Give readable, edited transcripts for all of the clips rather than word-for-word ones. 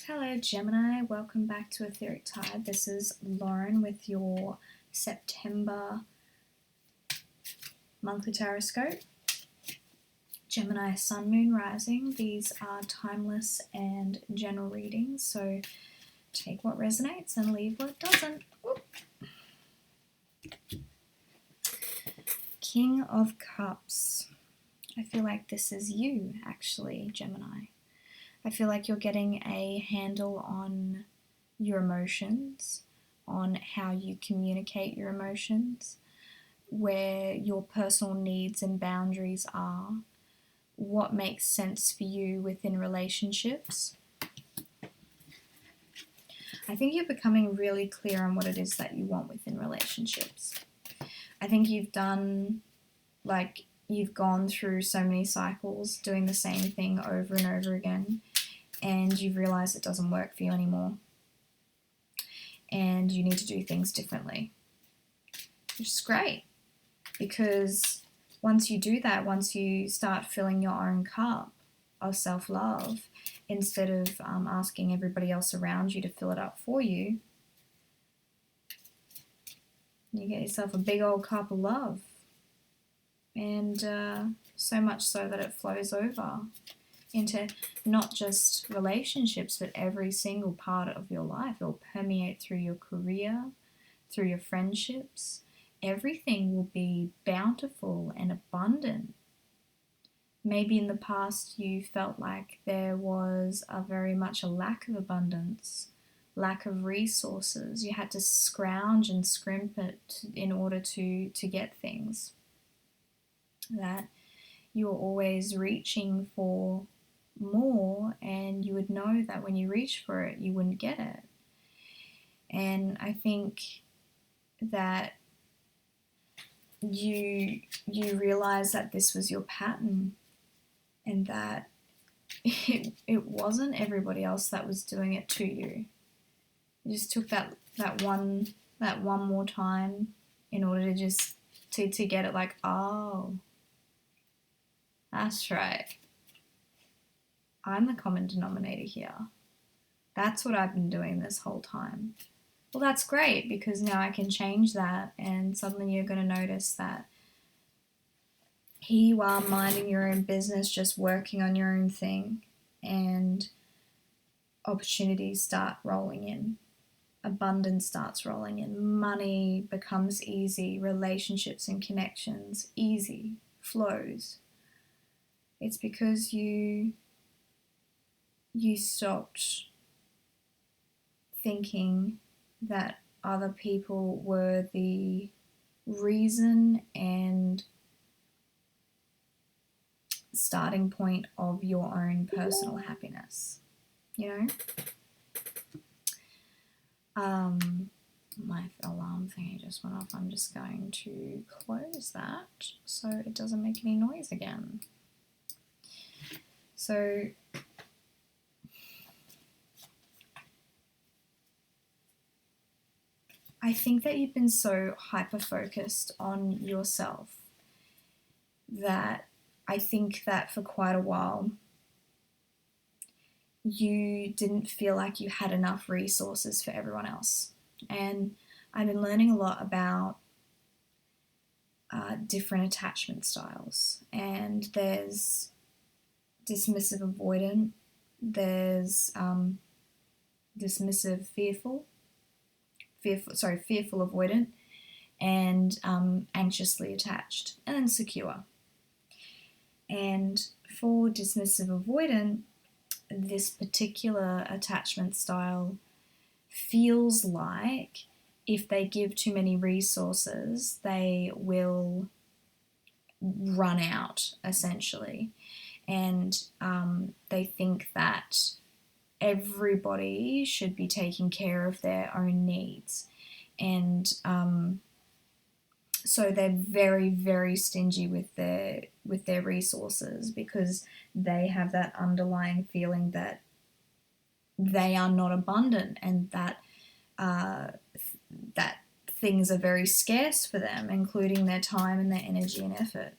Hello Gemini, welcome back to Etheric Tide. This is Lauren with your September monthly Tarotscope. Gemini, Sun, Moon, Rising. These are timeless and general readings, so take what resonates and leave what doesn't. Oop. King of Cups. I feel like this is you, actually, Gemini. I feel like you're getting a handle on your emotions, on how you communicate your emotions, where your personal needs and boundaries are, what makes sense for you within relationships. I think you're becoming really clear on what it is that you want within relationships. I think you've gone through so many cycles doing the same thing over and over again, and you've realized it doesn't work for you anymore, and you need to do things differently, which is great, because once you do that, once you start filling your own cup of self-love, instead of asking everybody else around you to fill it up for you, you get yourself a big old cup of love. And so much so that it flows over into not just relationships, but every single part of your life. It'll permeate through your career, through your friendships. Everything will be bountiful and abundant. Maybe in the past you felt like there was very much a lack of abundance, lack of resources. You had to scrounge and scrimp it in order to get things. That you're always reaching for more, and you would know that when you reach for it, you wouldn't get it. And I think that you realize that this was your pattern, and that it wasn't everybody else that was doing it to you. You just took that one more time in order to get it, like, oh, that's right. I'm the common denominator here. That's what I've been doing this whole time. Well, that's great, because now I can change that, and suddenly you're going to notice that here you are minding your own business, just working on your own thing, and opportunities start rolling in. Abundance starts rolling in. Money becomes easy. Relationships and connections, easy, flows. It's because you stopped thinking that other people were the reason and starting point of your own personal happiness, you know? My alarm thingy just went off. I'm just going to close that so it doesn't make any noise again. So I think that you've been so hyper-focused on yourself that I think that for quite a while you didn't feel like you had enough resources for everyone else. And I've been learning a lot about different attachment styles. And there's dismissive avoidant, there's dismissive fearful avoidant, and anxiously attached, and then secure. And for dismissive avoidant, this particular attachment style feels like if they give too many resources, they will run out, essentially. And they think that everybody should be taking care of their own needs. And so they're very, very stingy with their resources, because they have that underlying feeling that they are not abundant, and that that things are very scarce for them, including their time and their energy and effort.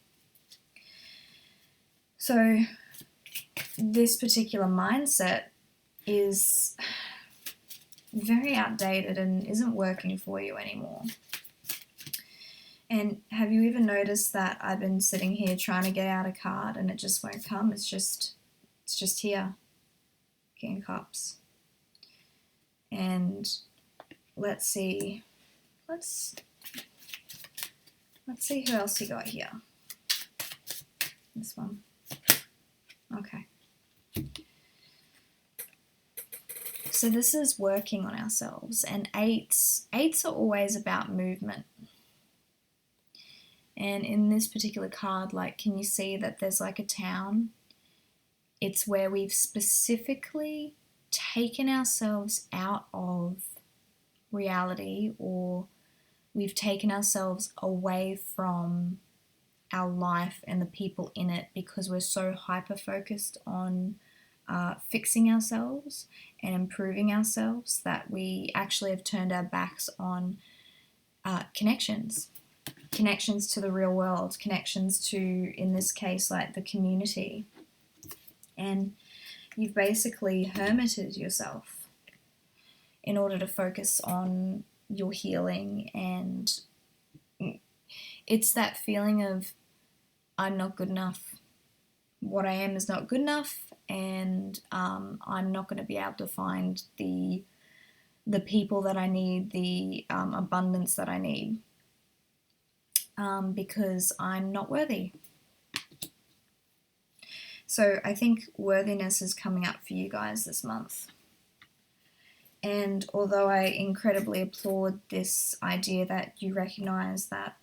So this particular mindset is very outdated and isn't working for you anymore. And have you even noticed that I've been sitting here trying to get out a card and it just won't come? It's just here. King of Cups. And let's see. Let's see who else we got here. This one. Okay. So this is working on ourselves, and eights are always about movement. And in this particular card, like, can you see that there's like a town? It's where we've specifically taken ourselves out of reality, or we've taken ourselves away from our life and the people in it because we're so hyper-focused on fixing ourselves and improving ourselves that we actually have turned our backs on connections to the real world, connections to, in this case, like the community. And you've basically hermited yourself in order to focus on your healing. And it's that feeling of, I'm not good enough. What I am is not good enough, and I'm not going to be able to find the people that I need, the abundance that I need, because I'm not worthy. So I think worthiness is coming up for you guys this month. And although I incredibly applaud this idea that you recognize that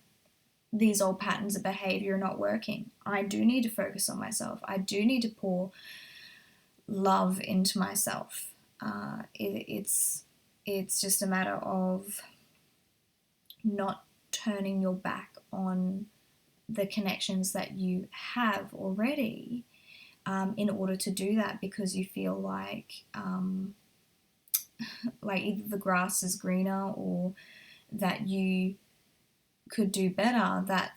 these old patterns of behavior are not working, I do need to focus on myself. I do need to pour love into myself. It's just a matter of not turning your back on the connections that you have already, in order to do that, because you feel like either the grass is greener or that you could do better, that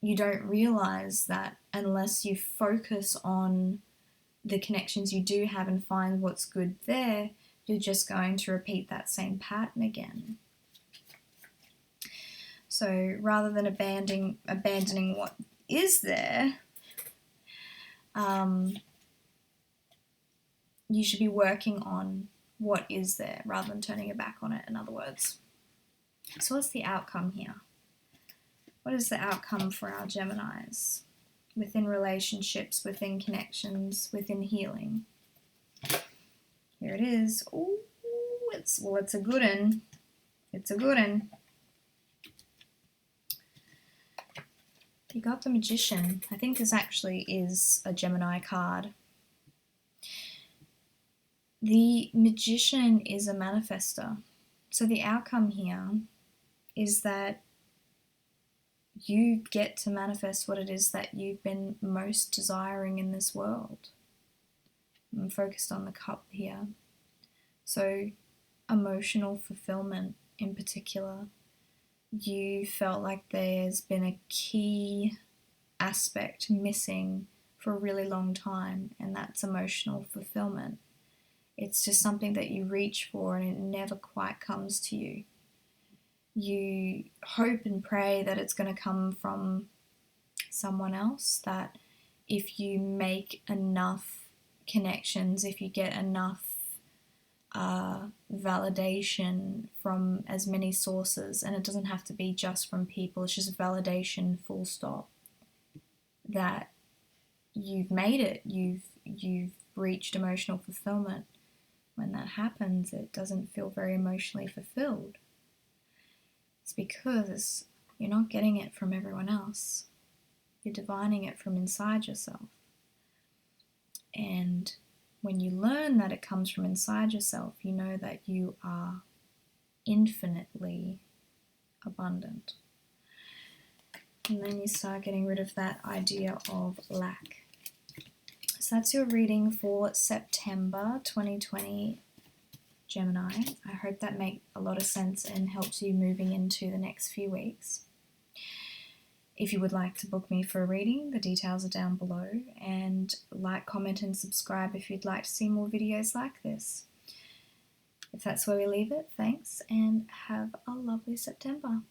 you don't realize that unless you focus on the connections you do have and find what's good there, you're just going to repeat that same pattern again. So rather than abandoning what is there, you should be working on what is there rather than turning your back on it, in other words. So what's the outcome here? What is the outcome for our Geminis within relationships, within connections, within healing? Here it is. Ooh, it's a good one. It's a good one. You got the Magician. I think this actually is a Gemini card. The Magician is a manifester. So the outcome here is that you get to manifest what it is that you've been most desiring in this world. I'm focused on the cup here. So emotional fulfillment in particular. You felt like there's been a key aspect missing for a really long time, and that's emotional fulfillment. It's just something that you reach for and it never quite comes to you. You hope and pray that it's going to come from someone else, that if you make enough connections, if you get enough validation from as many sources, and it doesn't have to be just from people, it's just validation full stop, that you've made it, you've reached emotional fulfillment. When that happens, it doesn't feel very emotionally fulfilled. It's because you're not getting it from everyone else. You're divining it from inside yourself. And when you learn that it comes from inside yourself, you know that you are infinitely abundant. And then you start getting rid of that idea of lack. So that's your reading for September 2020, Gemini. I hope that makes a lot of sense and helps you moving into the next few weeks. If you would like to book me for a reading, the details are down below, and like, comment and subscribe if you'd like to see more videos like this. If that's where we leave it, thanks and have a lovely September.